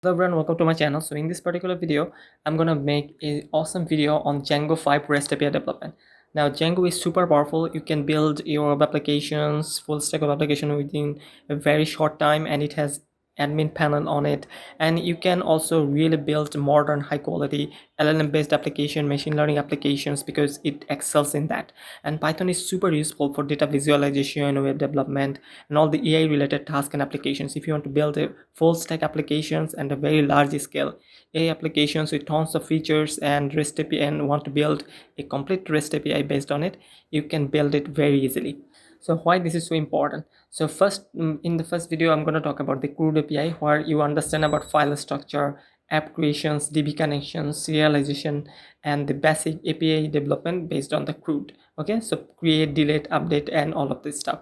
Hello everyone, welcome to my channel. So in this particular video, I'm gonna make an awesome video on Django 5 REST API development. Now Django is super powerful. You can build your web applications, full stack of application within a very short time, and it has admin panel on it, and you can also really build modern high quality LLM based application, machine learning applications, because it excels in that. And Python is super useful for data visualization, web development, and all the AI related tasks and applications. If you want to build a full stack applications and a very large scale AI applications with tons of features and REST API, and want to build a complete REST API based on it, you can build it very easily. So why this is so important? So first, in the first video, I'm going to talk about the CRUD API, where you understand about file structure, app creations, DB connections, serialization, and the basic API development based on the CRUD. Okay, so create, delete, update, and all of this stuff.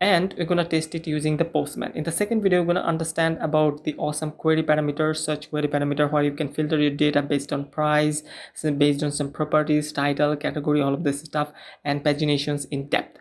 And we're going to test it using the Postman. In the second video, we're going to understand about the awesome query parameter, search query parameter, where you can filter your data based on price, so based on some properties, title, category, all of this stuff, and paginations in depth.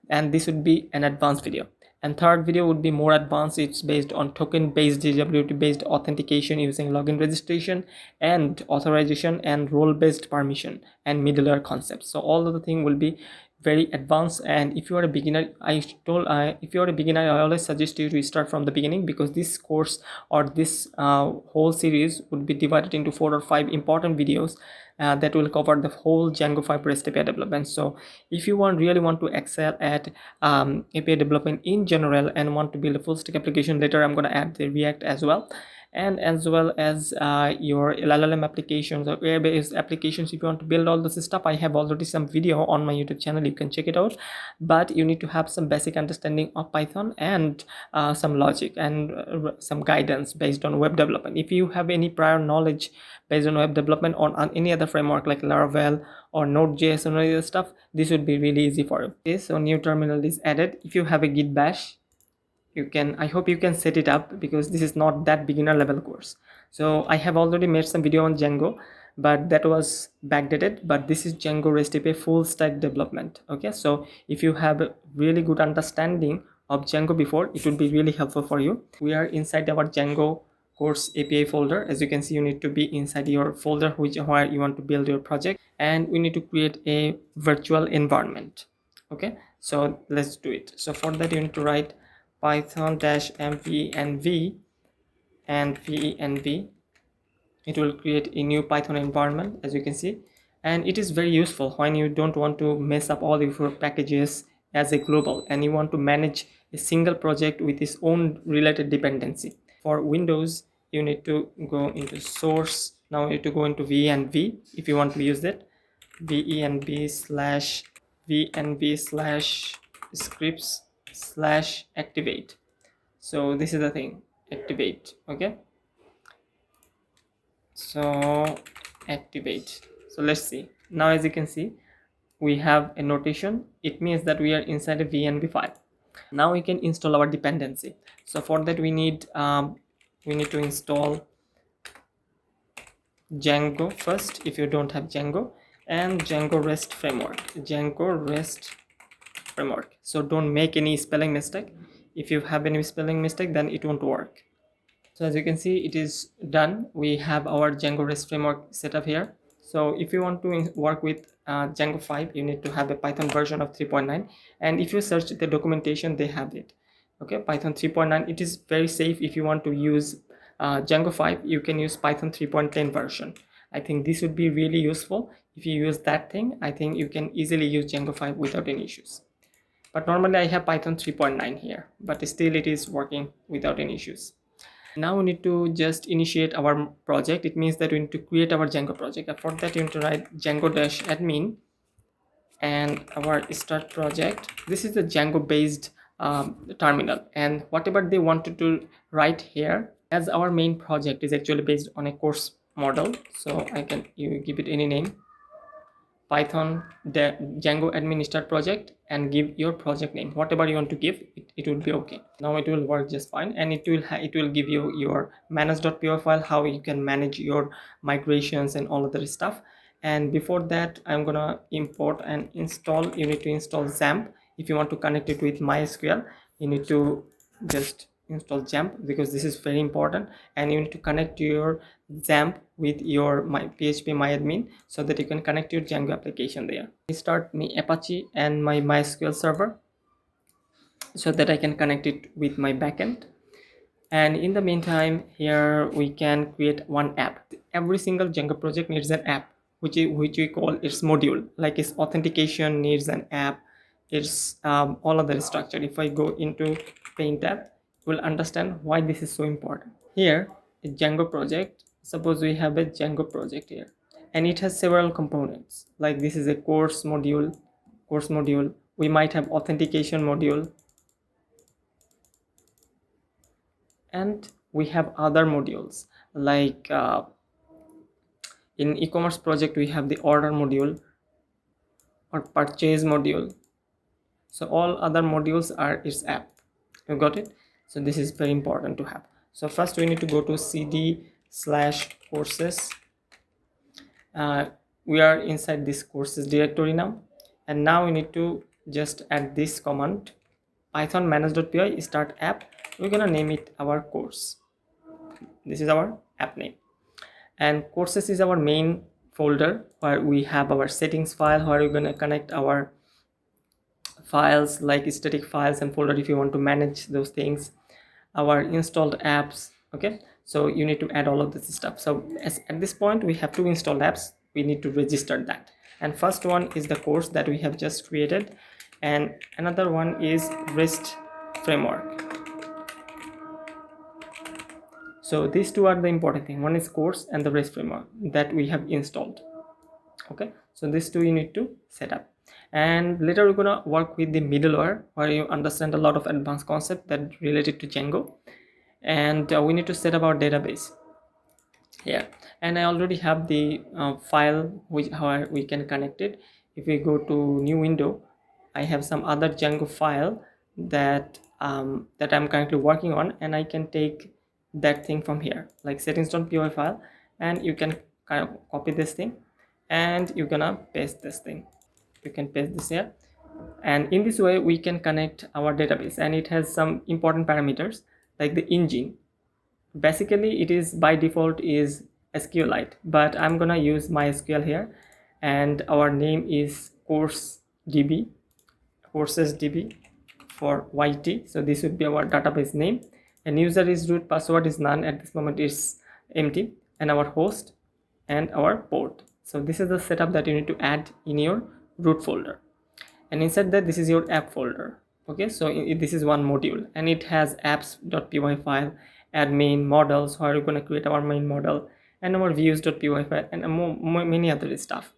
And this would be an advanced video. And third video would be more advanced. It's based on token based JWT based authentication using login registration and authorization and role based permission and middleware concepts. So all of the thing will be very advanced. And if you are a beginner, if you are a beginner, I always suggest you to start from the beginning, because this course or this whole series would be divided into 4 or 5 important videos that will cover the whole Django 5 REST API development. So if you really want to excel at API development in general and want to build a full stack application, later I'm going to add the React as well, and as well as your LLM applications or AI-based applications. If you want to build all this stuff, I have already some video on my YouTube channel, you can check it out. But you need to have some basic understanding of Python and some logic and some guidance based on web development. If you have any prior knowledge based on web development on any other framework like Laravel or Node.js or any other stuff, this would be really easy for you. Okay, so new terminal is added. If you have a git bash, I hope you can set it up, because this is not that beginner level course. So I have already made some video on Django, but that was backdated. But this is Django REST API full stack development. Okay, so if you have a really good understanding of Django before, it would be really helpful for you. We are inside our Django course API folder. As you can see, you need to be inside your folder where you want to build your project, and we need to create a virtual environment. Okay, so let's do it. So for that, you need to write python-mvenv and venv. It will create a new Python environment, as you can see, and it is very useful when you don't want to mess up all of your packages as a global and you want to manage a single project with its own related dependency. For Windows, you need to go into source. Now you need to go into venv if you want to use that. venv/scripts/activate. So this is the thing, activate. Okay, so activate. So let's see. Now as you can see, we have a notation. It means that we are inside a venv file. Now we can install our dependency. So for that, we need to install Django first, if you don't have Django, and Django REST Framework. So don't make any spelling mistake. If you have any spelling mistake, then it won't work. So as you can see, it is done. We have our Django REST Framework set up here. So if you want to work with Django 5, you need to have a Python version of 3.9, and if you search the documentation, they have it. Okay, Python 3.9. It is very safe. If you want to use Django 5, you can use Python 3.10 version. I think this would be really useful. If you use that thing, I think you can easily use Django 5 without any issues. But normally I have Python 3.9 here, but still it is working without any issues. Now we need to just initiate our project. It means that we need to create our Django project. For that, you need to write Django-admin and our start project. This is the Django based terminal, and whatever they wanted to write here, as our main project is actually based on a course model, so you give it any name, Python Django admin start project, and give your project name. Whatever you want to give, it will be okay. Now it will work just fine, and it will give you your manage.py file, how you can manage your migrations and all other stuff. And before that, I'm gonna import and install. You need to install XAMPP. If you want to connect it with MySQL, you need to just install XAMPP because this is very important, and you need to connect your XAMPP with your PHP myadmin so that you can connect your Django application there. I start my Apache and my MySQL server so that I can connect it with my backend. And in the meantime, here we can create one app. Every single Django project needs an app, which we call its module. Like its authentication needs an app, its all other structure. If I go into Paint tab, we'll understand why this is so important. Here, a Django project. Suppose we have a Django project here, and it has several components. Like this is a course module. We might have authentication module, and we have other modules like in e-commerce project we have the order module or purchase module. So all other modules are its app. You got it? So this is very important to have. So first we need to go to cd/courses. We are inside this courses directory now, and now we need to just add this command, python manage.py start app. We're gonna name it our course. This is our app name, and courses is our main folder where we have our settings file, where we're gonna connect our files like static files and folder if you want to manage those things, our installed apps. Okay, so you need to add all of this stuff. So at this point we have 2 installed apps. We need to register that, and first one is the course that we have just created, and another one is REST framework. So these 2 are the important thing. One is course and the REST framework that we have installed. Okay, so these 2 you need to set up, and later we're gonna work with the middleware where you understand a lot of advanced concept that related to Django, and we need to set up our database here. And I already have the file which how we can connect it. If we go to new window, I have some other Django file that that I'm currently working on, and I can take that thing from here like settings.py file, and you can kind of copy this thing and you're gonna paste this thing. You can paste this here, and in this way we can connect our database, and it has some important parameters like the engine. Basically it is by default is SQLite, but I'm gonna use MySQL here, and our name is courses DB for YT. So this would be our database name, and user is root, password is none, at this moment is empty, and our host and our port. So this is the setup that you need to add in your root folder, and inside that this is your app folder. Okay, so this is one module, and it has apps.py file, admin models where we're going to create our main model, and our views.py file, and many other stuff.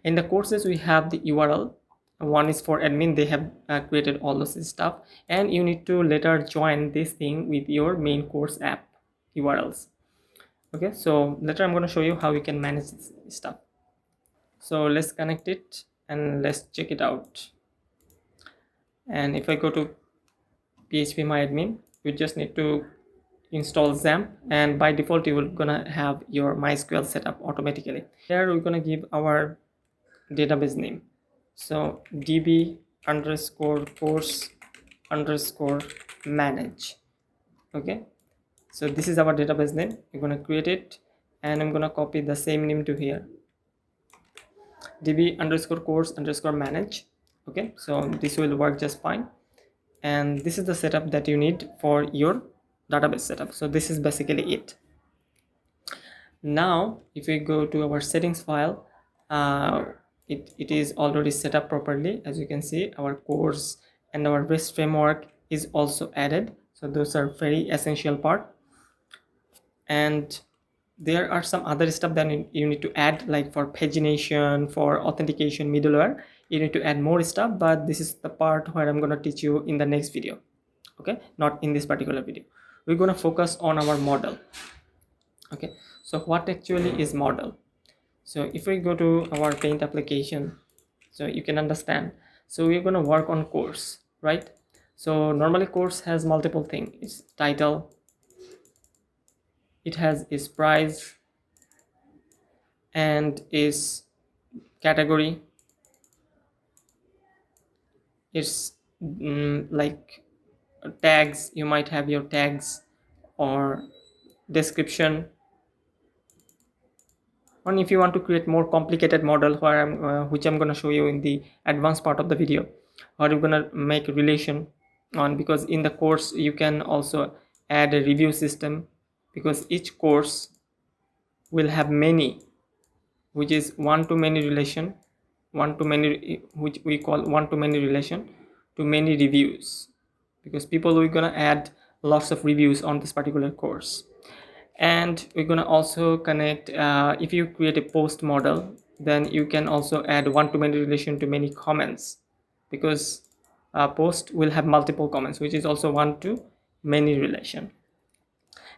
In the courses we have the URL. One is for admin, they have created all this stuff, and you need to later join this thing with your main course app URLs. Okay, so later I'm going to show you how you can manage this stuff. So let's connect it and let's check it out. And if I go to PHP myadmin, you just need to install XAMPP, and by default you will gonna have your MySQL setup automatically. Here we're gonna give our database name. So db_course_manage. Okay, so this is our database name. We're gonna create it, and I'm gonna copy the same name to here, db_course_manage. Okay, so this will work just fine, and this is the setup that you need for your database setup. So this is basically it. Now if we go to our settings file, it is already set up properly. As you can see, our course and our REST framework is also added, so those are very essential part. And there are some other stuff that you need to add, like for pagination, for authentication middleware, you need to add more stuff, but this is the part where I'm going to teach you in the next video. Okay, not in this particular video. We're going to focus on our model. Okay, so what actually is model? So if we go to our Paint application, so you can understand. So we're going to work on course, right? So normally course has multiple things. It's title, it has its price, and its category, its like tags, you might have your tags or description. And if you want to create more complicated model where which I'm going to show you in the advanced part of the video, or you're going to make relation on, because in the course you can also add a review system, because each course will have many, which is one-to-many relation, one-to-many, which we call one-to-many relation to many reviews, because people are gonna add lots of reviews on this particular course. And we're gonna also connect, if you create a post model, then you can also add one-to-many relation to many comments, because a post will have multiple comments, which is also one-to-many relation.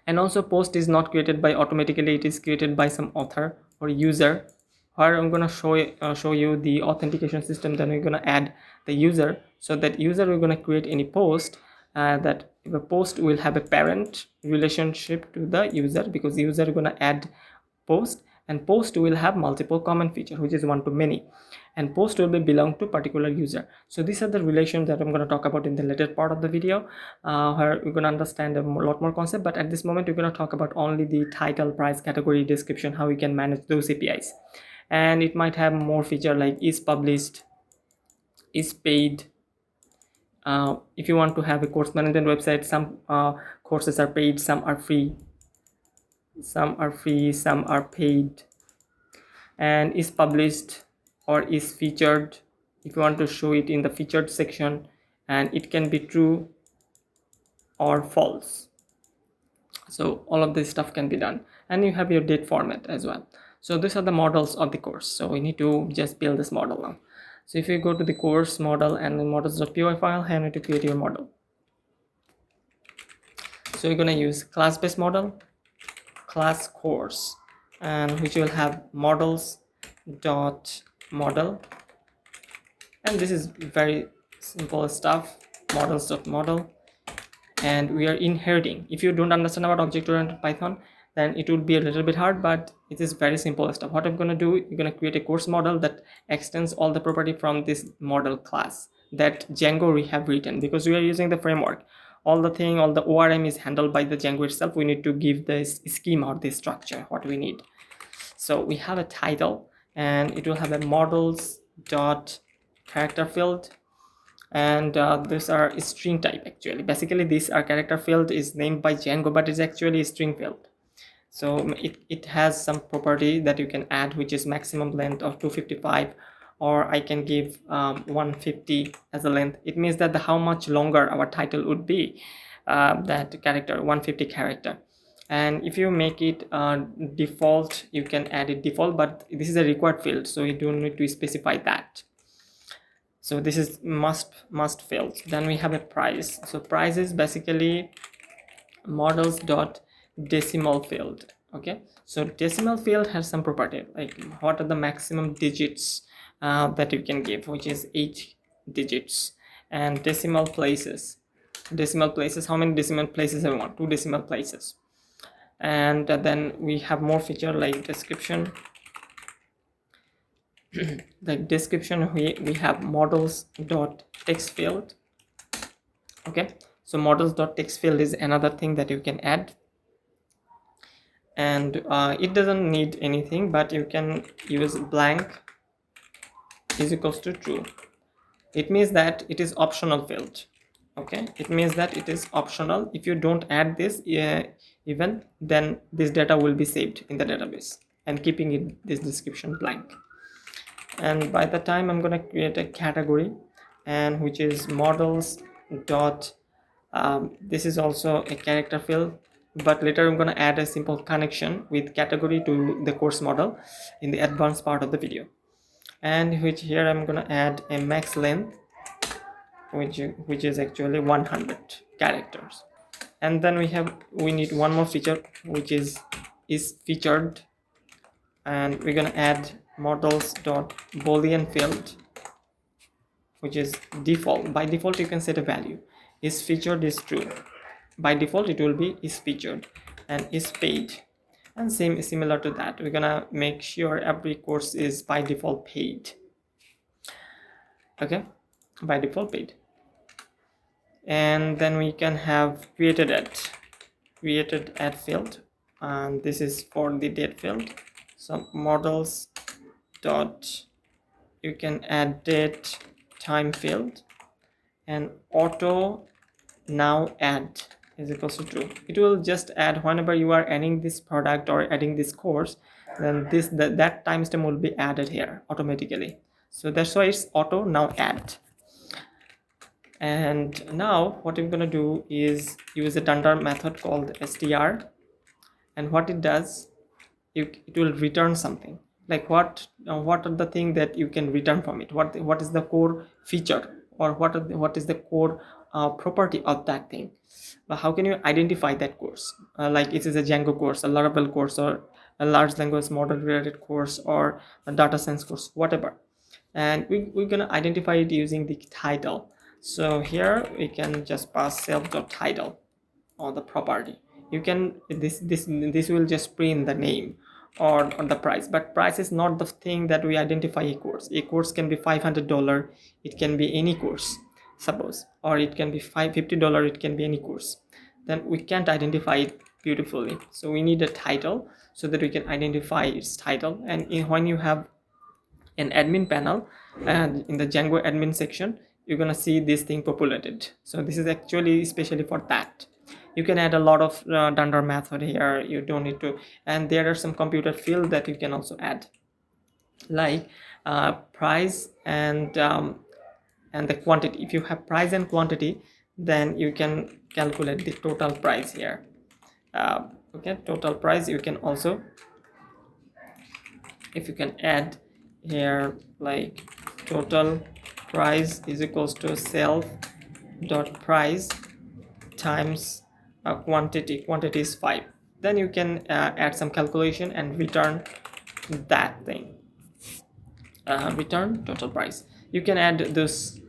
And also post is not created by automatically, it is created by some author or user, where I'm going to show you the authentication system. Then we're going to add the user, so that user we're going to create any post, that the post will have a parent relationship to the user, because the user is going to add post, and post will have multiple comment feature, which is one to many, and post will be belong to particular user. So these are the relations that I'm going to talk about in the later part of the video, where we're going to understand a lot more concept. But at this moment we're going to talk about only the title, price, category, description, how we can manage those APIs. And it might have more feature like is published, is paid. If you want to have a course management website, some courses are paid, some are free, some are paid. And is published or is featured, if you want to show it in the featured section, and it can be true or false. So all of this stuff can be done, and you have your date format as well. So these are the models of the course. So we need to just build this model now. So if you go to the course model and the models.py file, I need to create your model. So you're going to use class-based model, class course, and which will have models dot model, and this is very simple stuff, models dot model. And we are inheriting. If you don't understand about object-oriented Python, then it would be a little bit hard, but it is very simple stuff. What I'm going to do, you're going to create a course model that extends all the property from this model class that Django we have written, because we are using the framework. All the ORM is handled by the Django itself. We need to give this schema or this structure what we need. So we have a title, and it will have a models dot character field, and these are string type. Actually, basically this character field is named by Django, but it's actually a string field. So it has some property that you can add, which is maximum length of 255, or I can give 150 as a length. It means that how much longer our title would be, that character 150 character. And if you make it default, you can add it default, but this is a required field, so you don't need to specify that. So this is must field. Then we have a price. So price is basically models dot decimal field. Okay, so decimal field has some property like what are the maximum digits that you can give, which is 8 digits. And decimal places, how many decimal places I want? 2 decimal places. And then we have more feature like description. The description, we have models dot text field. Okay, so models dot text field is another thing that you can add, and it doesn't need anything, but you can use blank is equals to true. It means that it is optional field. Okay, it means that it is optional. If you don't add this even, then this data will be saved in the database, and keeping it this description blank. And by the time I'm going to create a category, and which is models dot this is also a character field, but later I'm going to add a simple connection with category to the course model in the advanced part of the video. And which here I'm going to add a max length, which is actually 100 characters. And then we need one more feature, which is featured, and we're going to add models dot boolean field, which is default. By default you can set a value, is featured is true. By default it will be is featured, and is paid. And similar to that, we're gonna make sure every course is by default paid. Okay, by default paid. and then we can have created at field, and this is for the date field. So models dot, you can add date time field, and auto now add is equals to true. It will just add whenever you are adding this product or adding this course, then that timestamp will be added here automatically. So that's why it's auto now add. And now what I'm gonna do is use a dunder method called str, and what it does, it will return something. Like what are the things that you can return from it, what is the core feature, or what is the core property of that thing. But how can you identify that course, like it is a Django course, a Laravel course, or a large language model related course, or a data science course, whatever. And we're gonna identify it using the title. So here we can just pass self.title or the property. You can this will just print the name or the price, but price is not the thing that we identify a course. A course can be $500, it can be any course, suppose, or it can be $50, it can be any course. Then we can't identify it beautifully, so we need a title so that we can identify its title. And when you have an admin panel, and in the Django admin section, you're gonna see this thing populated. So this is actually especially for that. You can add a lot of dunder method here, you don't need to. And there are some computer fields that you can also add, like price and the quantity. If you have price and quantity, then you can calculate the total price here. Okay, total price. You can also, if you can add here, like total price is equals to self dot price times quantity is 5, then you can add some calculation and return that thing, return total price. You can add this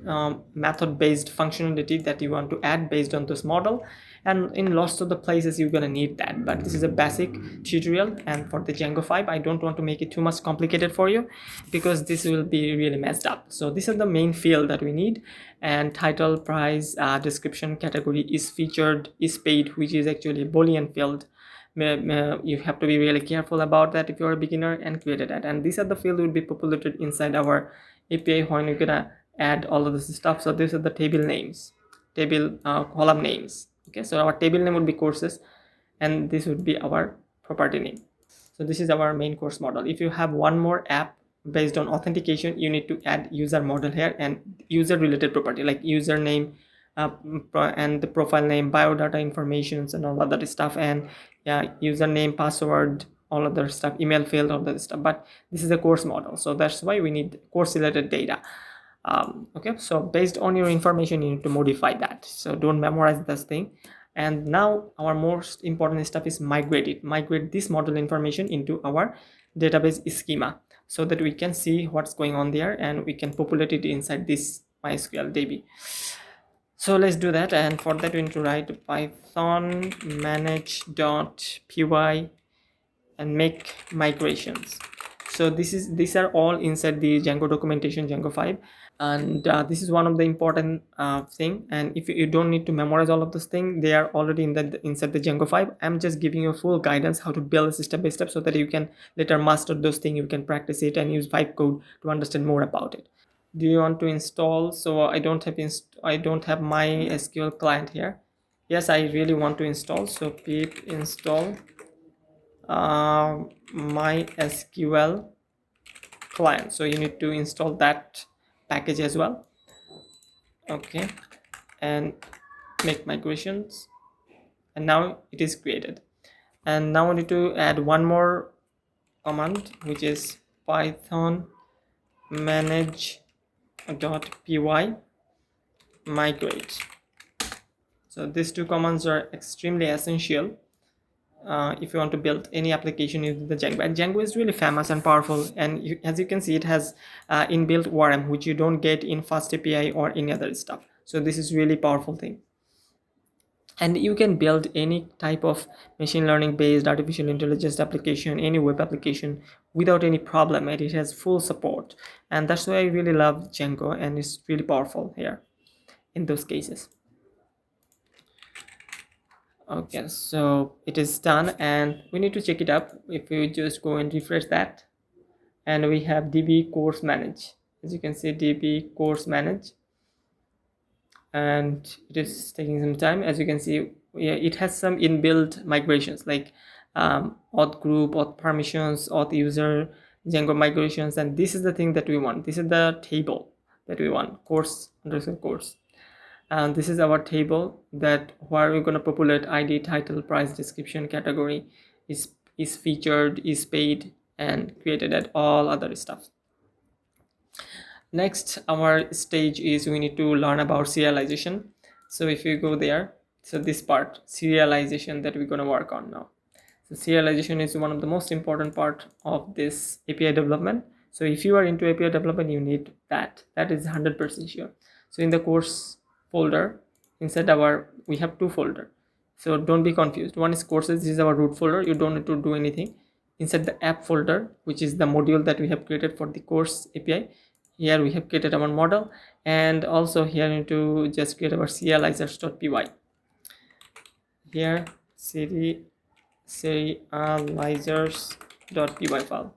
method based functionality that you want to add based on this model, and in lots of the places you're gonna need that. But this is a basic tutorial, and for the Django 5 I don't want to make it too much complicated for you, because this will be really messed up. So these are the main field that we need, and title, price, description, category, is featured, is paid, which is actually a Boolean field. You have to be really careful about that if you're a beginner, and create that. And these are the field will be populated inside our API when you're gonna add all of this stuff. So these are the table names, table column names. Okay, so our table name would be courses, and this would be our property name. So this is our main course model. If you have one more app based on authentication, you need to add user model here and user related property like username, and the profile name, biodata informations, and all other stuff, and username, password, all other stuff, email field, all that stuff. But this is a course model, so that's why we need course related data. Okay, so based on your information you need to modify that, so don't memorize this thing. And now our most important stuff is migrate this model information into our database schema, so that we can see what's going on there, and we can populate it inside this MySQL DB. So let's do that, and for that we need to write python manage.py and make migrations. So these are all inside the Django documentation, Django 5. And this is one of the important thing, and if you don't need to memorize all of those things, they are already inside the Django 5. I'm just giving you full guidance how to build step by step, so that you can later master those things, you can practice it and use vibe code to understand more about it. Do you want to install? So I don't have my SQL client here. Yes, I really want to install, so pip install my SQL client. So you need to install that package as well. Okay, and make migrations, and now it is created. And now we need to add one more command, which is python manage.py migrate. So these two commands are extremely essential if you want to build any application using the Django. And Django is really famous and powerful, and as you can see, it has inbuilt ORM, which you don't get in Fast API or any other stuff. So this is really powerful thing, and you can build any type of machine learning based artificial intelligence application, any web application, without any problem, and it has full support. And that's why I really love Django, and it's really powerful here in those cases. Okay, so it is done and we need to check it up. If we just go and refresh that, and we have db course manage. As you can see, db course manage, and it is taking some time. As you can see, yeah, it has some inbuilt migrations like auth group, auth permissions, auth user, Django migrations, and this is the thing that we want. This is the table that we want, course underscore course. And this is our table that where we're going to populate id, title, price, description, category, is featured, is paid, and created at all other stuff. Next, our stage is we need to learn about serialization. So if you go there, so this part, serialization, that we're going to work on now. So serialization is one of the most important part of this API development. So if you are into API development, you need that. That is 100% sure. So in the course folder, inside we have two folder. So don't be confused. One is courses. This is our root folder. You don't need to do anything. Inside the app folder, which is the module that we have created for the course API, here we have created our model, and also here we need to just create our serializers.py. Here serializers.py file.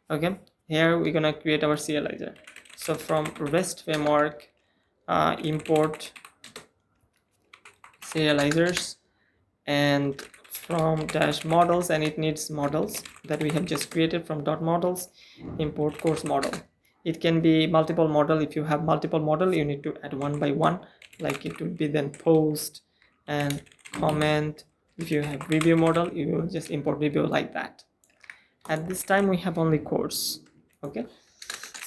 Okay, here we're gonna create our serializer. So from REST framework, import serializers, and from dash models, and it needs models that we have just created from dot models, import course model. It can be multiple model. If you have multiple model, you need to add one by one, like it will be then post and comment. If you have review model, you will just import review like that. At this time we have only course. Okay,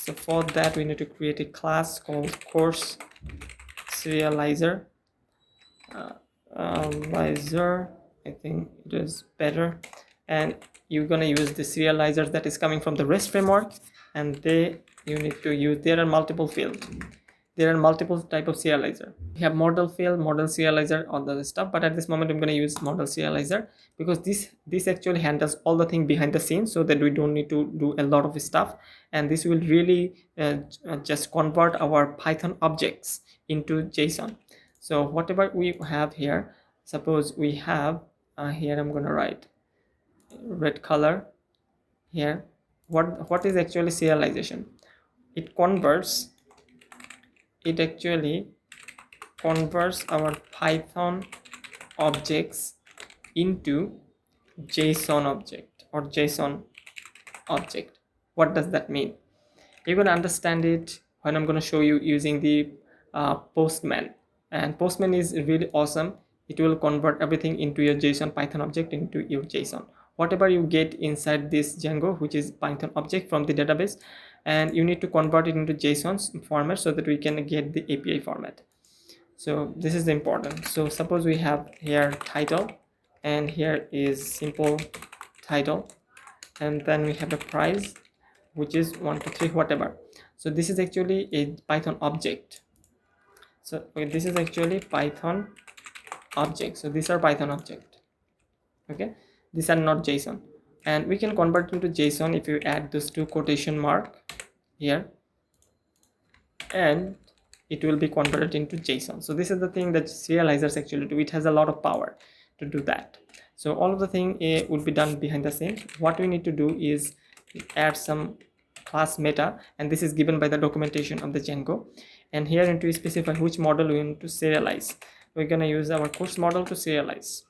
so for that we need to create a class called course serializer. I think it is better, and you're gonna use the serializers that is coming from the REST framework, and you need to use, there are multiple fields, there are multiple type of serializer. We have model field, model serializer, all the stuff, but at this moment I'm going to use model serializer because this actually handles all the thing behind the scenes, so that we don't need to do a lot of stuff, and this will really just convert our Python objects into JSON. So whatever we have here, suppose we have here, I'm going to write red color here. What is actually serialization? It actually converts our Python objects into JSON object or JSON object. What does that mean? You're going to understand it when I'm going to show you using the Postman. And Postman is really awesome. It will convert everything into your JSON Python object into your JSON. Whatever you get inside this Django, which is Python object from the database, and you need to convert it into JSON format so that we can get the API format. So this is important. So suppose we have here title, and here is simple title, and then we have a price, which is 1 2 3 whatever. So this is actually a Python object. So this is actually Python object. So these are Python object. Okay, these are not JSON, and we can convert into JSON if you add those two quotation mark here, and it will be converted into JSON. So this is the thing that serializers actually do. It has a lot of power to do that. So all of the thing would be done behind the scenes. What we need to do is add some class meta, and this is given by the documentation of the Django, and here need to specify which model we want to serialize. We're going to use our course model to serialize,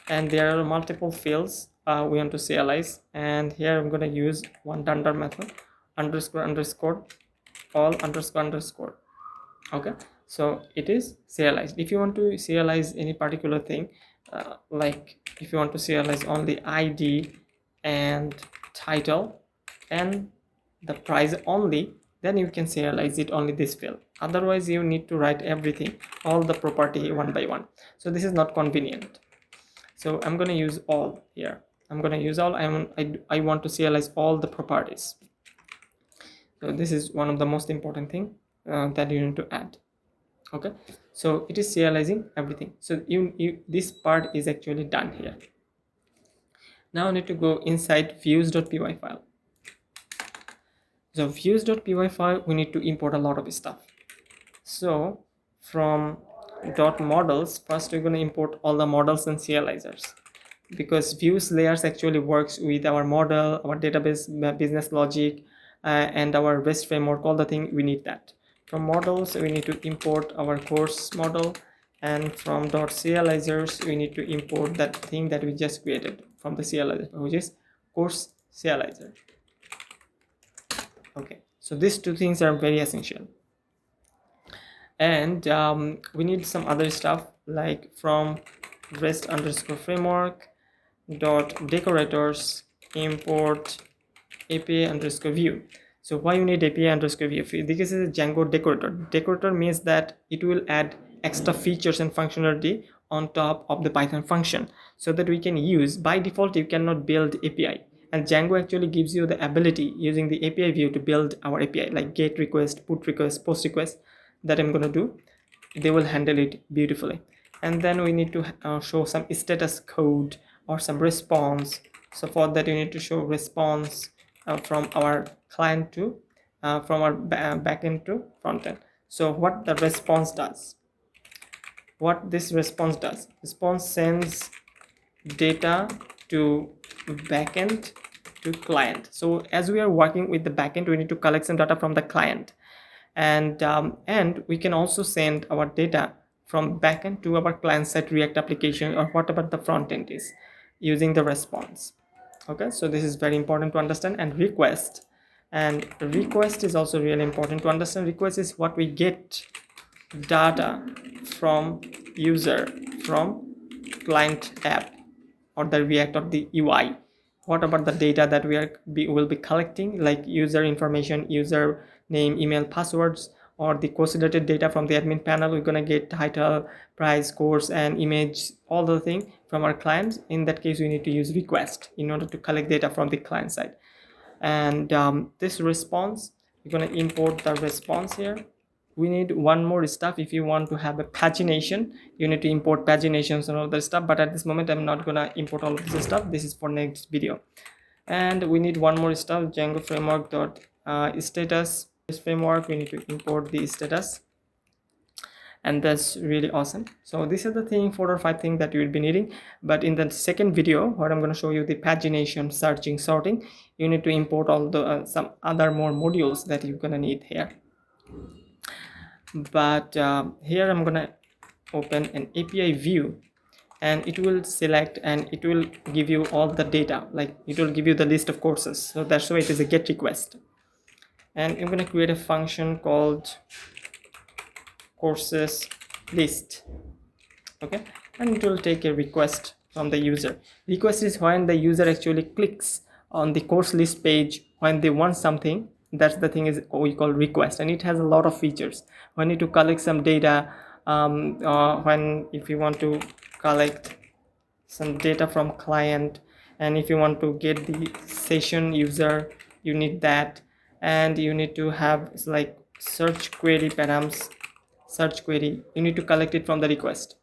and there are multiple fields we want to serialize, and here I'm going to use one dunder method, underscore underscore all underscore underscore. Okay, so it is serialized. If you want to serialize any particular thing, like if you want to serialize only ID and title and the price only, then you can serialize it only this field. Otherwise you need to write everything, all the property one by one. So this is not convenient. So I'm going to use all here. I'm going to use all. I want to serialize all the properties. So this is one of the most important thing that you need to add. Okay, so it is serializing everything. So this part is actually done here. Now I need to go inside views.py file. So views.py file, we need to import a lot of stuff. So from dot models, first we're going to import all the models and serializers, because views layers actually works with our model, our database, business logic, and our REST framework, all the thing we need that. From models we need to import our course model, and from dot serializers we need to import that thing that we just created from the serializer, which is course serializer. Okay, so these two things are very essential. And we need some other stuff, like from REST underscore framework dot decorators import API underscore view. So why you need API underscore view? This is a Django decorator. Decorator means that it will add extra features and functionality on top of the Python function, so that we can use. By default you cannot build API, and Django actually gives you the ability using the API view to build our API, like get request, put request, post request, that I'm gonna do. They will handle it beautifully. And then we need to show some status code or some response. So for that you need to show response from our client to from our backend to frontend. So what the response does, what this response does, response sends data to backend to client. So as we are working with the backend, we need to collect some data from the client, and we can also send our data from backend to our client-side React application or whatever the front end is, using the response. Okay, so this is very important to understand. And request is also really important to understand. Request is what we get data from user from client app or the React or the UI. What about the data that we will be collecting, like user information, user name, email, passwords, or the course related data from the admin panel? We're gonna get title, price, course, and image, all the thing from our clients. In that case we need to use request in order to collect data from the client side. And this response, we're gonna import the response here. We need one more stuff. If you want to have a pagination, you need to import paginations and all that stuff, but at this moment I'm not gonna import all of this stuff. This is for next video. And we need one more stuff, Django framework dot status. This framework, we need to import the status, and that's really awesome. So this is the thing, 4 or 5 things that you will be needing. But in the second video where I'm going to show you the pagination, searching, sorting, you need to import all the some other more modules that you're going to need here. But here I'm going to open an API view, and it will select and it will give you all the data, like it will give you the list of courses. So that's why it is a get request. And I'm going to create a function called courses list. Okay, and it will take a request from the user. Request is when the user actually clicks on the course list page when they want something. That's the thing is we call request, and it has a lot of features. We need to collect some data, when if you want to collect some data from client, and if you want to get the session user, you need that. And you need to have like search query params, search query, you need to collect it from the request.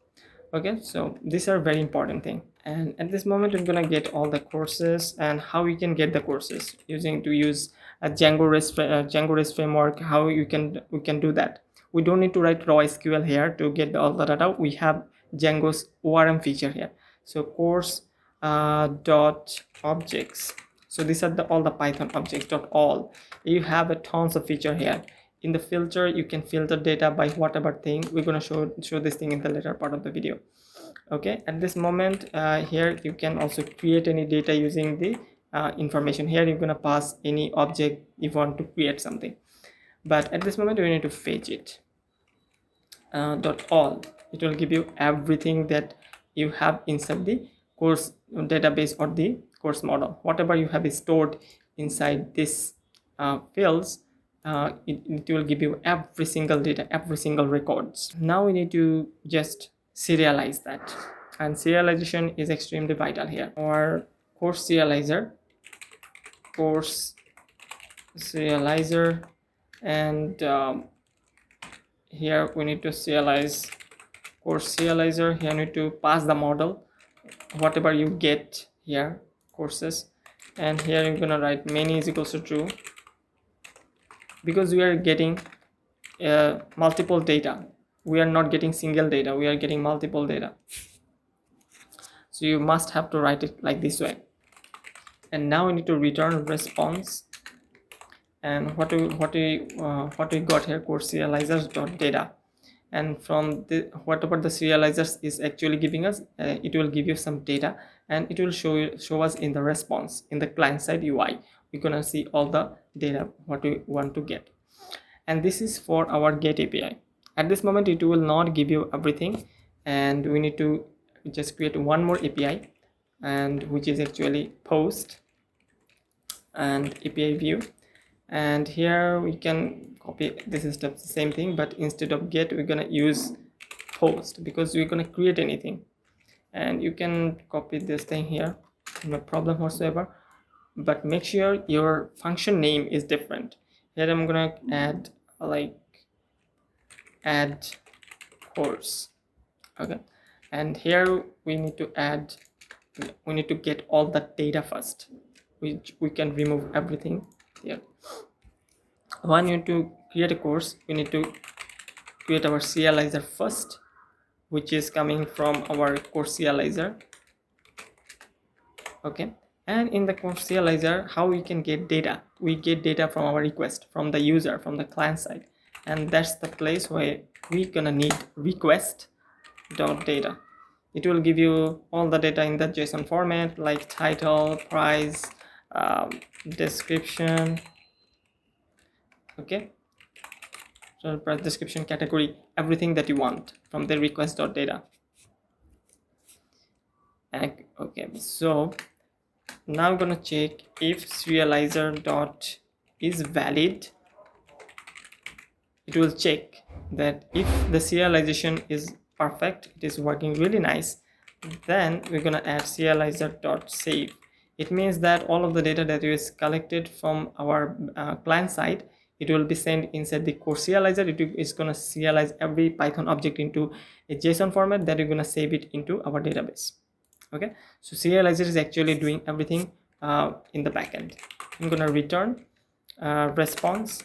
Okay, so these are very important thing. And at this moment we're gonna get all the courses, and how we can get the courses using to use a Django REST framework. How we can do that. We don't need to write raw SQL here to get all the data. We have Django's ORM feature here. So course dot objects. So these are all the Python objects dot all. You have a tons of feature here. In the filter, you can filter data by whatever thing. We're going to show this thing in the later part of the video. Okay, at this moment here you can also create any data using the information. Here you're going to pass any object if you want to create something, but at this moment we need to fetch it. Dot all, it will give you everything that you have inside the course database or the course model. Whatever you have is stored inside this fields. It will give you every single data, every single records. Now we need to just serialize that, and serialization is extremely vital here. Our course serializer, course serializer, and here we need to serialize course serializer. Here we need to pass the model, whatever you get here, courses, and here you're gonna write many is equals to true, because we are getting multiple data. we are not getting single data, we are getting multiple data. So you must have to write it like this way. And now we need to return response. And what we got here, course serializers dot data. And from the whatever the serializers is actually giving us, it will give you some data, and it will show us in the response in the client side UI. We're gonna see all the data what we want to get. And this is for our get API. At this moment it will not give you everything, and we need to just create one more API, and which is actually post and API view. And here we can copy, this is the same thing, but instead of get we're gonna use post, because we're gonna create anything. And you can copy this thing here, no problem whatsoever, but make sure your function name is different. Here I'm gonna add like add course. Okay, and here we need to get all the data first, which we can remove everything here. When you need to create a course, we need to create our serializer first, which is coming from our course serializer. Okay, and in the course serializer, how we can get data? We get data from our request, from the user, from the client side, and that's the place where we gonna need request dot data. It will give you all the data in the JSON format, like title, price, description. Okay, so price, description, category, everything that you want from the request.data. Okay, so now I'm gonna check if serializer dot is valid. It will check that if the serialization is perfect, it is working really nice, then we're gonna add serializer dot save. It means that all of the data that is collected from our client side, it will be sent inside the course serializer. It is going to serialize every Python object into a JSON format that you're going to save it into our database. Okay, so serializer is actually doing everything in the backend. I'm going to return response,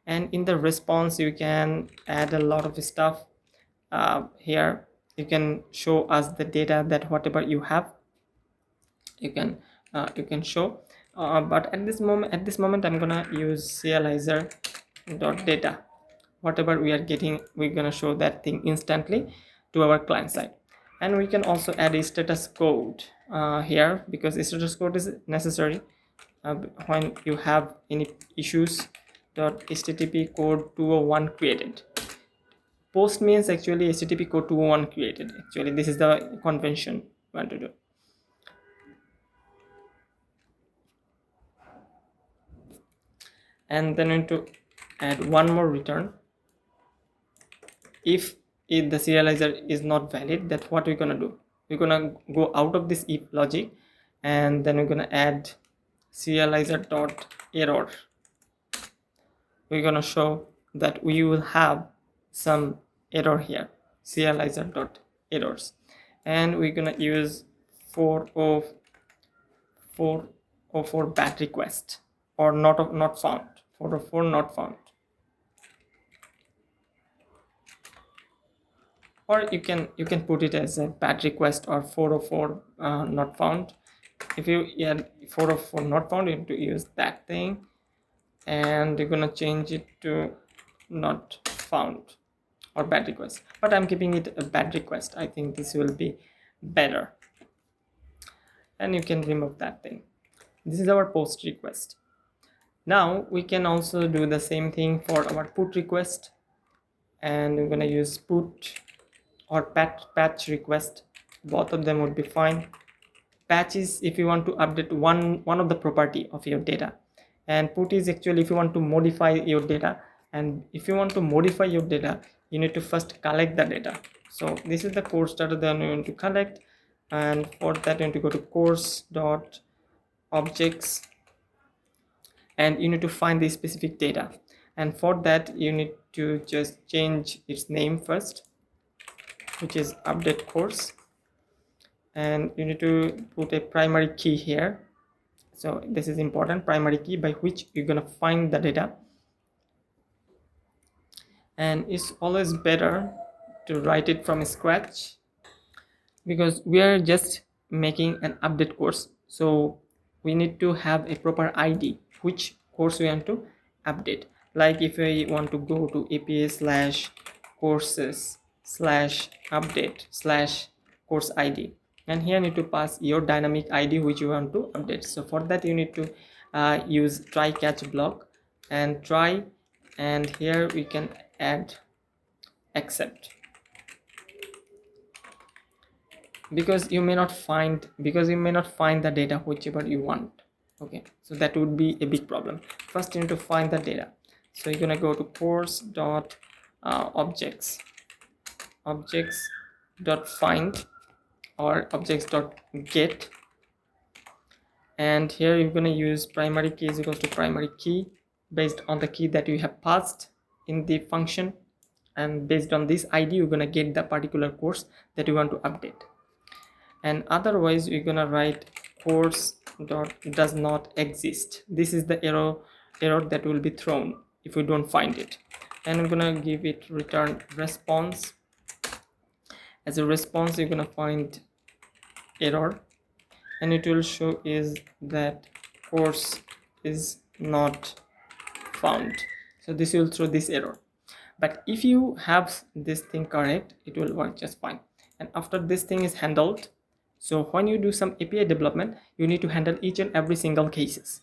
and in the response you can add a lot of stuff. Here you can show us the data that whatever you have, you can show. But at this moment I'm gonna use serializer dot data. Whatever we are getting, we're gonna show that thing instantly to our client side. And we can also add a status code here, because a status code is necessary when you have any issues. .http code 201 created. Post means actually http code 201 created. Actually this is the convention we want to do. And then we need to add one more return. If the serializer is not valid, that's what we're gonna do. We're gonna go out of this if logic, and then we're gonna add serializer dot error. We're gonna show that we will have some error here, serializer dot errors, and we're gonna use 404 bad request, or not found. 404 not found, or you can put it as a bad request or 404 not found. If you add 404 not found, you need to use that thing, and you're gonna change it to not found or bad request, but I'm keeping it a bad request. I think this will be better, and you can remove that thing. This is our post request. Now we can also do the same thing for our put request, and we're gonna use put or patch request. Both of them would be fine. Patch is if you want to update one of the property of your data, and put is actually if you want to modify your data. And if you want to modify your data, you need to first collect the data. So this is the course data that you want to collect, and for that you need to go to course dot objects, and you need to find the specific data. And for that you need to just change its name first, which is update course, and you need to put a primary key here. So this is important, primary key by which you're gonna find the data. and it's always better to write it from scratch, because we are just making an update course, so we need to have a proper ID which course we want to update. Like if I want to go to apa/courses/update/course ID, and here need to pass your dynamic ID which you want to update. So for that you need to use try catch block and try, and here we can add accept, because you may not find the data whichever you want. Okay, so that would be a big problem. First you need to find the data, so you're gonna go to course dot objects dot find or objects dot get, and here you're gonna use primary key is equals to primary key based on the key that you have passed in the function, and based on this ID you're gonna get the particular course that you want to update. And otherwise we're gonna write course dot does not exist. This is the error that will be thrown if we don't find it, and I'm gonna give it return response. As a response you're gonna find error, and it will show is that course is not found. So this will throw this error, but if you have this thing correct it will work just fine. And after this thing is handled, so when you do some API development you need to handle each and every single cases.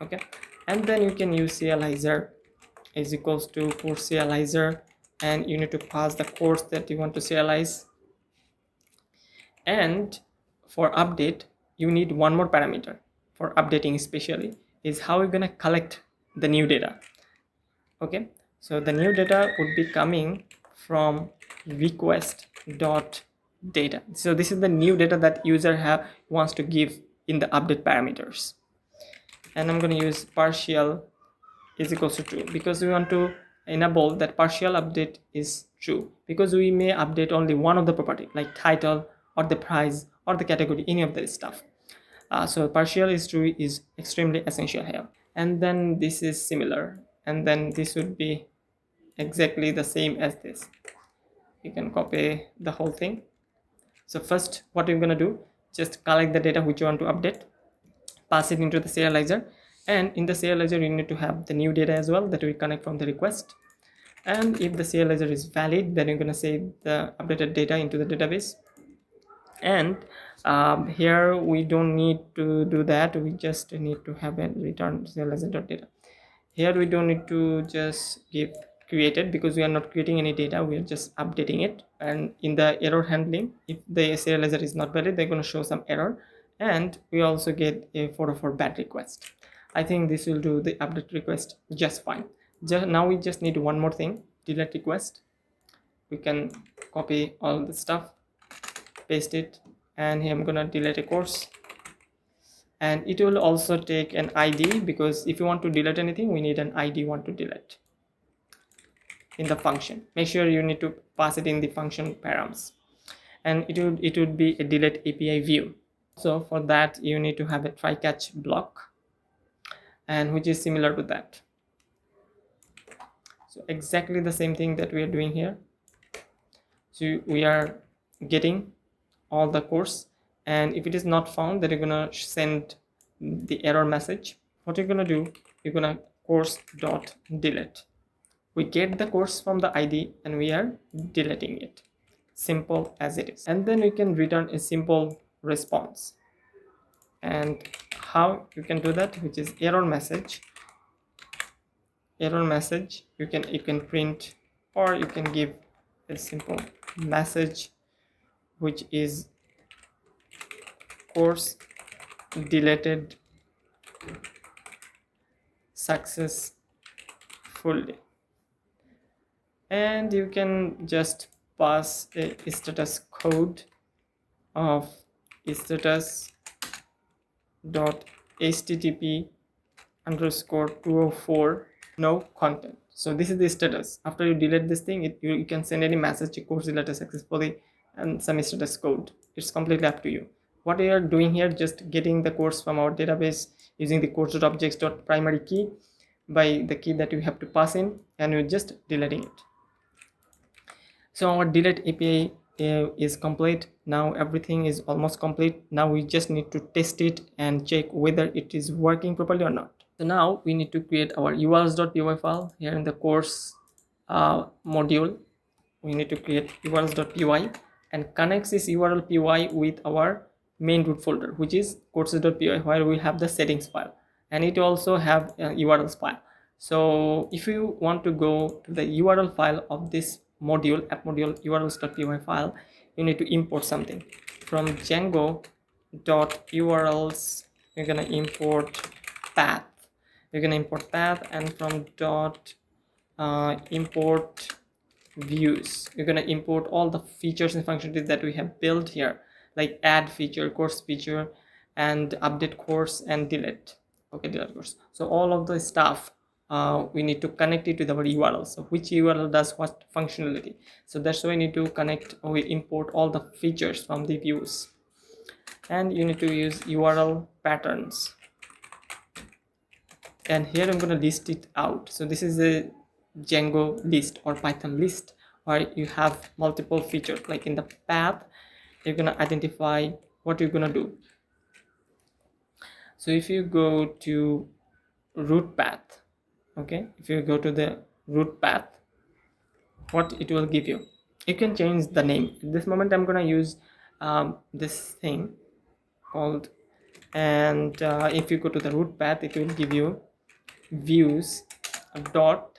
Okay, and then you can use serializer is equals to course serializer, and you need to pass the course that you want to serialize. And for update you need one more parameter for updating, especially is how you're gonna collect the new data. Okay, so the new data would be coming from request dot data. So this is the new data that user wants to give in the update parameters, and I'm going to use partial is equals to true, because we want to enable that partial update is true, because we may update only one of the property like title or the price or the category, any of this stuff. So partial is true is extremely essential here. And then this is similar, and then this would be exactly the same as this. You can copy the whole thing. So first what you're gonna do, just collect the data which you want to update, pass it into the serializer, and in the serializer you need to have the new data as well that we connect from the request. And if the serializer is valid, then you're gonna save the updated data into the database. And here we don't need to do that, we just need to have a return serializer.data. Here we don't need to just give created, because we are not creating any data, we are just updating it. And in the error handling, if the serializer is not valid, they're going to show some error, and we also get a 404 bad request. I think this will do the update request just fine. Now we just need one more thing, delete request. We can copy all the stuff, paste it, and here I'm gonna delete a course, and it will also take an ID, because if you want to delete anything we need an ID want to delete in the function. Make sure you need to pass it in the function params, and it would be a delete API view. So for that you need to have a try catch block, and which is similar to that. So exactly the same thing that we are doing here. So we are getting all the course, and if it is not found, then you're gonna send the error message. What you're gonna do, you're gonna course dot delete. We get the course from the ID and we are deleting it. Simple as it is. And then we can return a simple response. And how you can do that, which is error message. Error message you can print, or you can give a simple message which is course deleted successfully, and you can just pass a status code of status dot http underscore 204 no content. So this is the status. After you delete this thing, you can send any message, course deleted successfully, and some status code. It's completely up to you. What we are doing here, just getting the course from our database using the course.objects.primary key by the key that you have to pass in, and we're just deleting it. So our delete API is complete. Now everything is almost complete. Now we just need to test it and check whether it is working properly or not. So now we need to create our urls.py file. Here in the course module, we need to create urls.py and connect this url py with our main root folder, which is courses.py, where we have the settings file, and it also have a urls file. So if you want to go to the url file of this module, app module urls.py file, you need to import something from Django.urls. You're gonna import path. You're gonna import path, and from import views, you're gonna import all the features and functionalities that we have built here, like add feature, course feature, and update course and delete. Okay, delete course. So all of the stuff we need to connect it with our URL. So which URL does what functionality? So that's why we need to connect, or we import all the features from the views, and you need to use URL patterns. And here I'm going to list it out. So this is a Django list or Python list where you have multiple features. Like in the path, you're going to identify what you're going to do. So if you go to root path, okay, if you go to the root path, what it will give you, you can change the name. At this moment I'm going to use this thing called, and if you go to the root path, it will give you views dot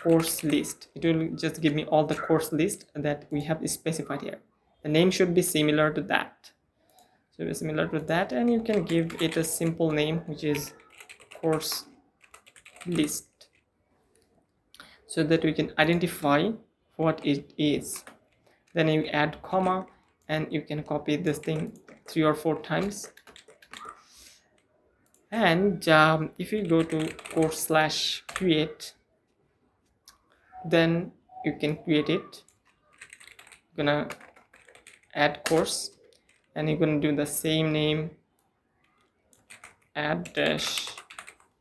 course list. It will just give me all the course list that we have specified here. The name should be similar to that. So it's similar to that, and you can give it a simple name, which is course list, so that we can identify what it is. Then you add comma, and you can copy this thing 3 or 4 times. And if you go to course/create, then you can create it. You're gonna add course, and you're gonna do the same name, add dash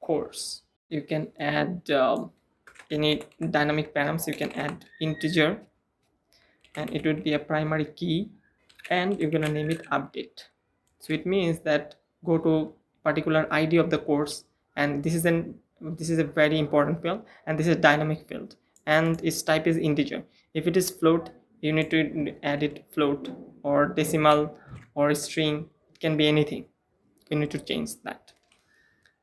course. You can add any dynamic params. You can add integer, and it would be a primary key, and you're gonna name it update. So it means that go to particular ID of the course, and this is a very important field, and this is a dynamic field, and its type is integer. If it is float, you need to add it float or decimal or string. It can be anything. You need to change that.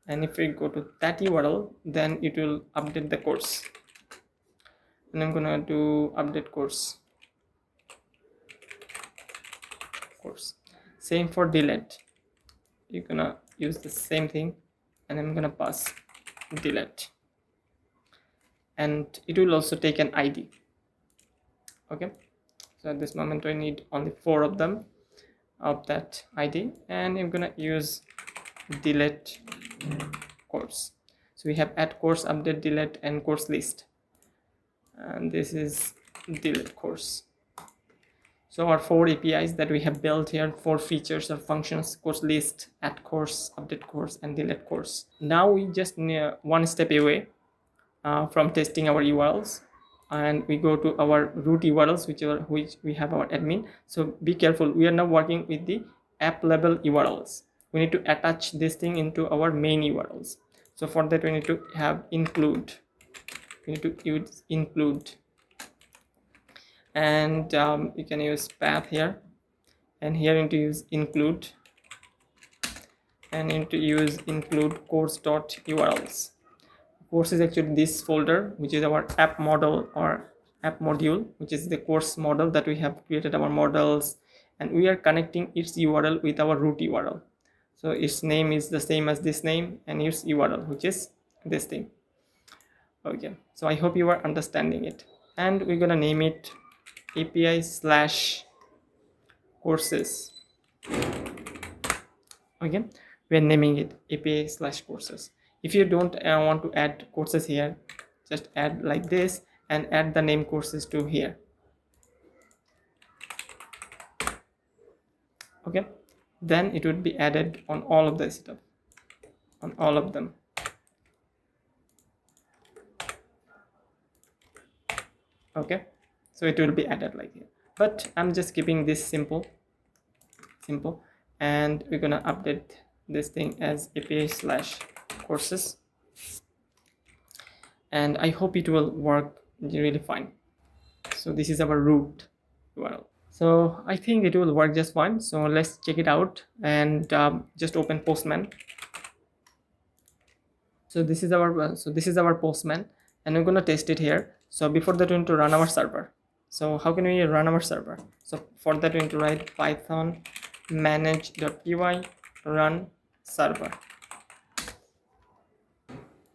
And if we go to that URL, then it will update the course, and I'm gonna do update course. Same for delete. You're gonna use the same thing, and I'm gonna pass delete, and it will also take an ID. Okay, so at this moment I need only 4 of them of that ID, and I'm gonna use delete course. So we have add course, update, delete, and course list, and this is delete course. So our 4 APIs that we have built here, 4 features or functions: course list, add course, update course, and delete course. Now we just need one step away from testing our URLs, and we go to our root URLs, which we have our admin. So be careful, we are now working with the app level URLs. We need to attach this thing into our main URLs. So for that we need to have include. We need to use include, and you can use path here, and here you need to use include, and you need to use include course.urls. Course is actually this folder, which is our app model or app module, which is the course model that we have created our models, and we are connecting its URL with our root URL. So its name is the same as this name, and its URL, which is this thing. Okay, so I hope you are understanding it, and we're gonna name it API/courses. Okay, we are naming it API/courses. If you don't want to add courses here, just add like this and add the name courses to here. Okay, then it would be added on all of the stuff, on all of them. Okay, so it will be added like here. But I'm just keeping this simple, and we're gonna update this thing as API/courses, and I hope it will work really fine. So this is our root URL. So I think it will work just fine. So let's check it out, and just open Postman. So this is our Postman, and we're gonna test it here. So before that, we need to run our server. So how can we run our server? So for that, we need to write python manage.py run server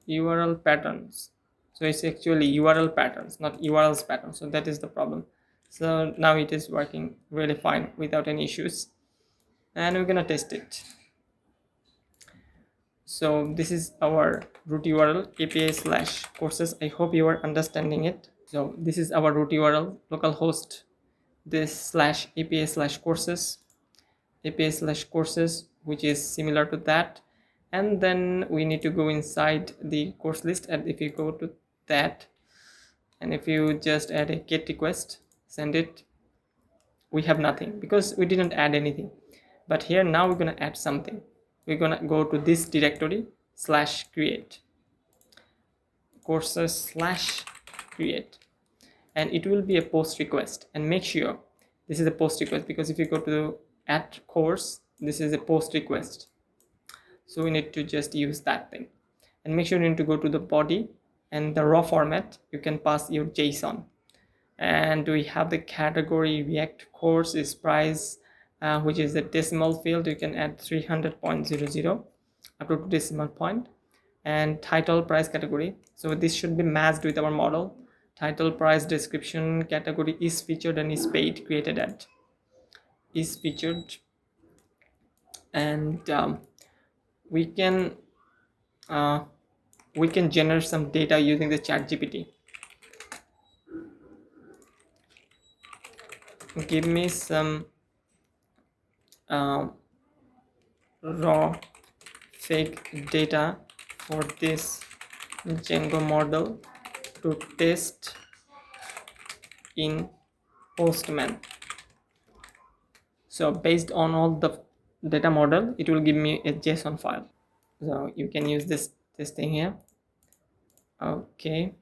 URL patterns. So it's actually URL patterns, not URLs patterns. So that is the problem. So now it is working really fine without any issues, and we're gonna test it. So this is our root URL API/courses. I hope you are understanding it. So this is our root URL, localhost this /API/courses, API/courses, which is similar to that. And then we need to go inside the course list, and if you go to that, and if you just add a get request, send it, we have nothing because we didn't add anything. But here now we're gonna add something. We're gonna go to this directory /create courses/create, and it will be a post request. And make sure this is a post request, because if you go to add course, this is a post request. So we need to just use that thing, and make sure you need to go to the body, and the raw format you can pass your JSON. And we have the category React course is price, which is the decimal field. You can add 300.00 up to decimal point, and title price category. So this should be matched with our model. Title price description category is featured and is paid, created at is featured. And we can generate some data using the ChatGPT. Give me some raw fake data for this Django model to test in Postman. So based on all the data model, it will give me a JSON file. So you can use this thing here. Okay, I'm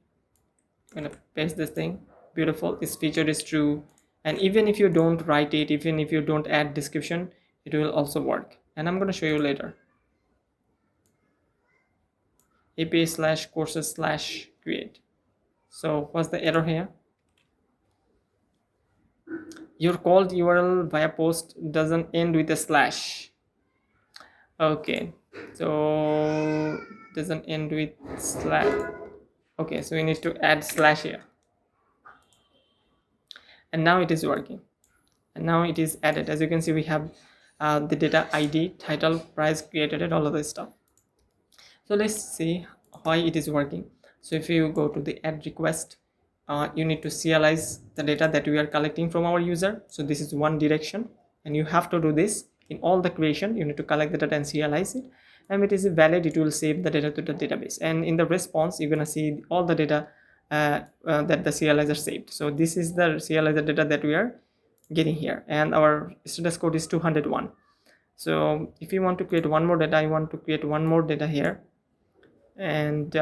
gonna paste this thing. Beautiful, this feature is true. And even if you don't write it, even if you don't add description, it will also work. And I'm going to show you later. API/courses/create. So what's the error here? Your called URL via post doesn't end with a slash. Okay, so doesn't end with slash. Okay, so we need to add slash here. And now it is working, and now it is added. As you can see, we have the data ID, title, price, created, and all of this stuff. So let's see why it is working. So if you go to the add request, you need to serialize the data that we are collecting from our user. So this is one direction, and you have to do this in all the creation. You need to collect the data and serialize it, and if it is valid, it will save the data to the database. And in the response, you're gonna see all the data that the serializer saved. So this is the serializer data that we are getting here, and our status code is 201. So if you want to create one more data, I want to create one more data here, and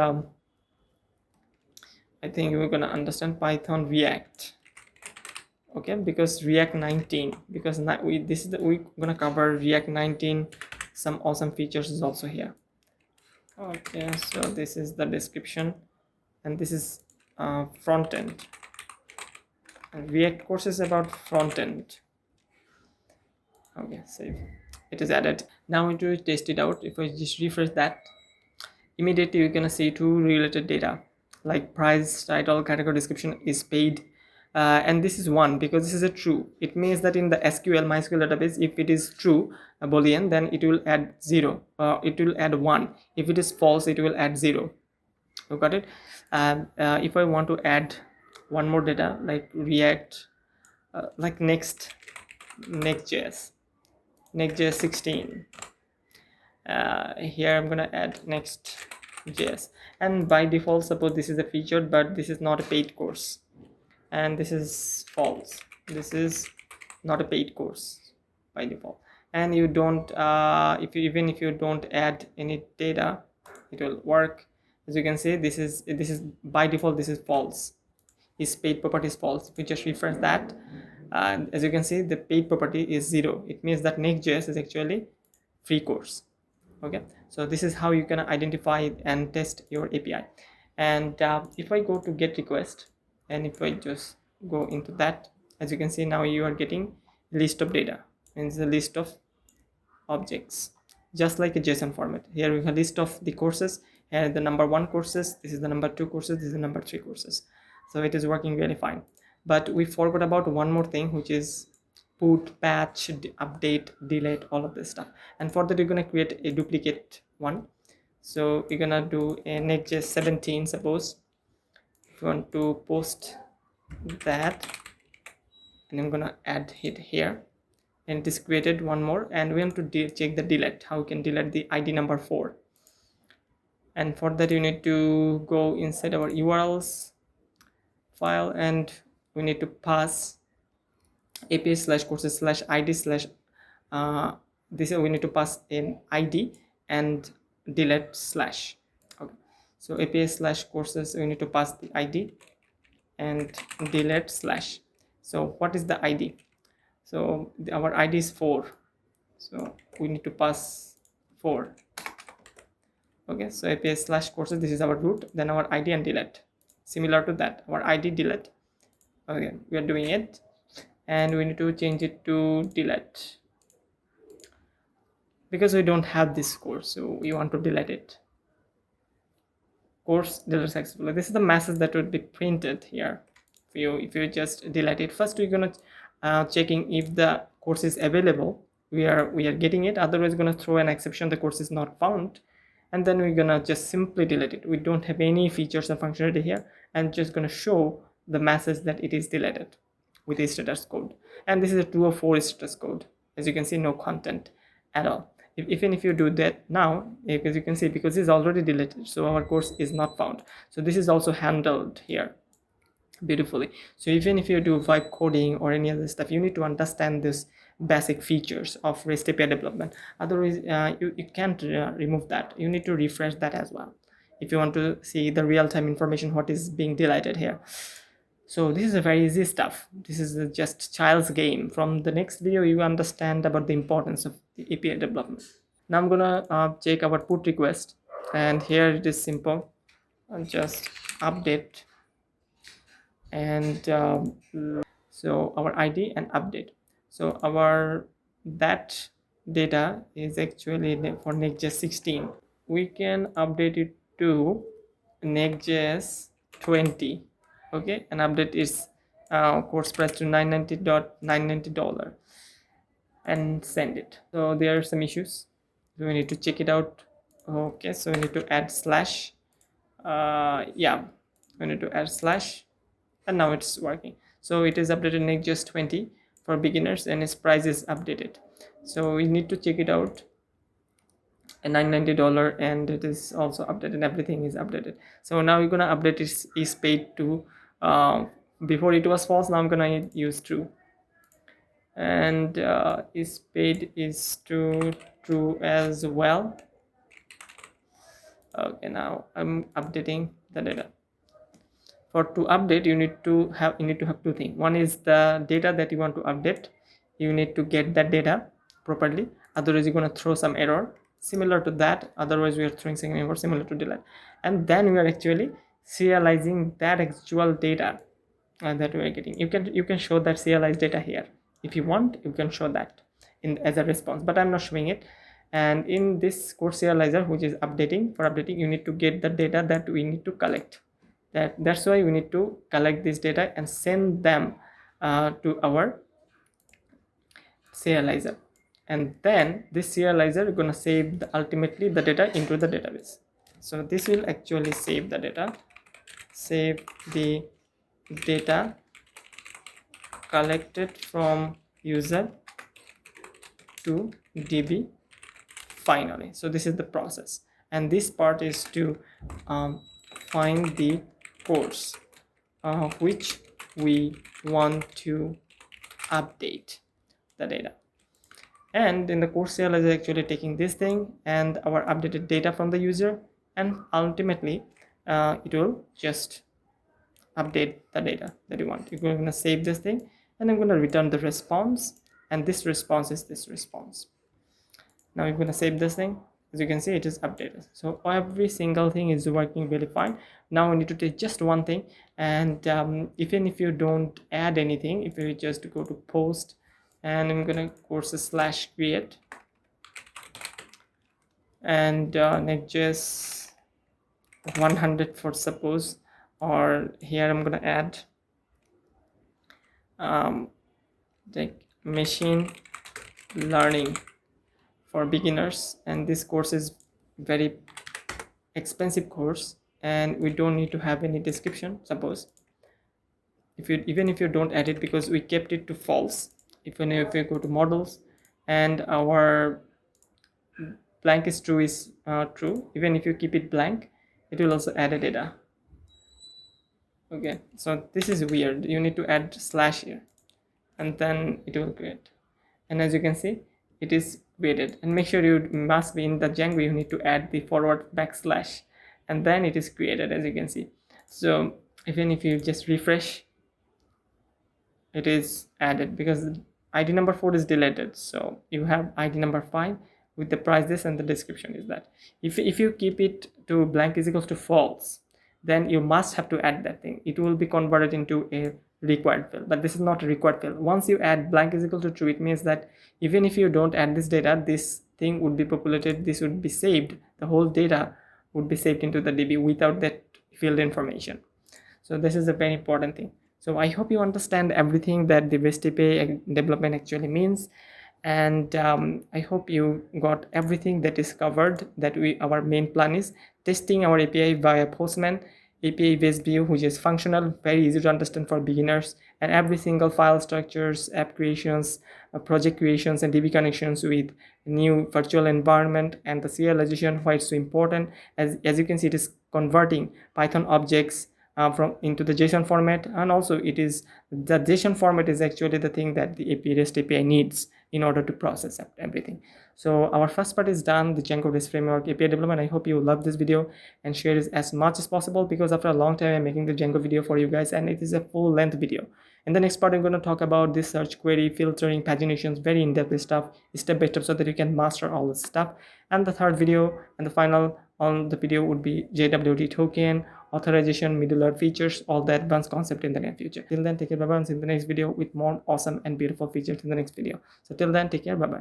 I think we're gonna understand Python React. Okay, because React 19, because we're gonna cover React 19. Some awesome features is also here. Okay, so this is the description, and this is front end. And React course is about front end. Okay, save. It is added. Now we need to test it out. If I just refresh that, immediately you're gonna see two related data like price, title, category, description is paid, and this is 1 because this is a true. It means that in the MySQL database, if it is true, a boolean, then it will add 0, it will add 1. If it is false, it will add 0. You got it? If I want to add one more data like React, like Next.js 16, here I'm gonna add Next.js, and by default, suppose this is a featured, but this is not a paid course. and this is false. This is not a paid course by default. And you don't even if you don't add any data, it will work. As you can see, this is by default, this is false. His paid property is false. If we just refresh that, as you can see, the paid property is 0. It means that Next.js is actually free course. Okay, so this is how you can identify and test your API. And if I go to get request, and if I just go into that, as you can see, now you are getting list of data, and it's a list of objects, just like a JSON format. Here we have a list of the courses, and the number 1 courses, this is the number 2 courses, this is the number 3 courses. So it is working really fine. But we forgot about one more thing, which is put, patch, update, delete, all of this stuff. And for that, you're going to create a duplicate one. So you're going to do a Next.js 17, suppose. If you want to post that, and I'm going to add it here, and it is created one more, and we want to check the delete, how we can delete the ID number 4. And for that, you need to go inside our URLs file, and we need to pass API/courses/id/ this we need to pass an ID and delete slash. Okay, so API/courses, we need to pass the ID and delete slash. So what is the ID? So our ID is 4, so we need to pass 4. Okay, so API/courses, this is our root, then our ID and delete. Similar to that, our ID delete. Okay, we are doing it, and we need to change it to delete because we don't have this course, so we want to delete it. Course delete successfully. This is the message that would be printed here. If you just delete it, first we're gonna checking if the course is available. We are getting it. Otherwise, we're gonna throw an exception, the course is not found, and then we're gonna just simply delete it. We don't have any features or functionality here, and just gonna show the message that it is deleted with a status code. And this is a 204 status code. As you can see, no content at all. Even if you do that now, as you can see, because it's already deleted, so our course is not found. So this is also handled here beautifully. So even if you do vibe coding or any other stuff, you need to understand this basic features of REST API development. Otherwise, you can't remove that. You need to refresh that as well if you want to see the real-time information what is being deleted here. So this is a very easy stuff. This is just child's game. From the next video, you understand about the importance of the API development. Now I'm gonna check our put request, and here it is simple. I'll just update, and so our ID and update. So our that data is actually for Next.js 16. We can update it to Next.js 20. Okay, and update is course price to $990 and send it. So there are some issues, so we need to check it out. Okay, so we need to add slash. Yeah, we need to add slash, and now it's working. So it is updated Next.js 20 for beginners, and its price is updated. So we need to check it out. And $990, and it is also updated. Everything is updated. So now we're gonna update is paid to before it was false. Now I'm gonna use true, and is paid is to true as well. Okay, now I'm updating the data. For to update, you need to have two things. One is the data that you want to update. You need to get that data properly, otherwise you're going to throw some error similar to that. Otherwise we are throwing some error similar to delete, and then we are actually serializing that actual data that we are getting. You can show that serialized data here if you want. You can show that as a response, but I'm not showing it. And in this course serializer, which is updating, for updating you need to get the data that we need to collect. That's why we need to collect this data and send them to our serializer, and then this serializer is going to save ultimately the data into the database. So this will actually save the data, save the data collected from user to DB finally. So this is the process, and this part is to find the course which we want to update the data. And in the course serializer is actually taking this thing and our updated data from the user, and ultimately it will just update the data that you want. You're going to save this thing, and I'm going to return the response, and this response is this response. Now you're going to save this thing. As you can see, it is updated. So every single thing is working really fine. Now we need to take just one thing, and even if you don't add anything, if you just go to post, and I'm gonna courses / create, and just 100 for suppose, or here I'm gonna add like machine learning for beginners, and this course is very expensive course and we don't need to have any description. Suppose even if you don't add it, because we kept it to false, if you go to models and our blank is true is true, even if you keep it blank, it will also add a data. Okay, so this is weird. You need to add / here, and then it will create. And as you can see, it is created. And make sure you must be in the Django, you need to add the forward /, and then it is created, as you can see. So even if you just refresh, it is added, because ID number 4 is deleted, so you have ID number 5 with the price this, and the description is that. If you keep it to blank is equals to false, then you must have to add that thing. It will be converted into a required field, but this is not a required field. Once you add blank is equal to true, it means that even if you don't add this data, this thing would be populated, this would be saved, the whole data would be saved into the DB without that field information. So this is a very important thing. So I hope you understand everything that the REST API development actually means, and I hope you got everything that is covered. That our main plan is testing our API via Postman, API based view, which is functional, very easy to understand for beginners, and every single file structures, app creations, project creations, and DB connections with new virtual environment, and the serialization, why it's so important. As you can see, it is converting Python objects from into the JSON format, and also it is the JSON format is actually the thing that the REST API needs in order to process everything. So our first part is done, the Django REST Framework API development. I hope you love this video and share it as much as possible, because after a long time I'm making the Django video for you guys, and it is a full length video. In the next part, I'm going to talk about this search query, filtering, paginations, very in-depth stuff, step by step, so that you can master all this stuff. And the third video and the final on the video would be JWT token, authorization, middleware features, all the advanced concept in the near future. Till then, take care, bye bye, and see you in the next video with more awesome and beautiful features in the next video. So till then, take care, bye bye.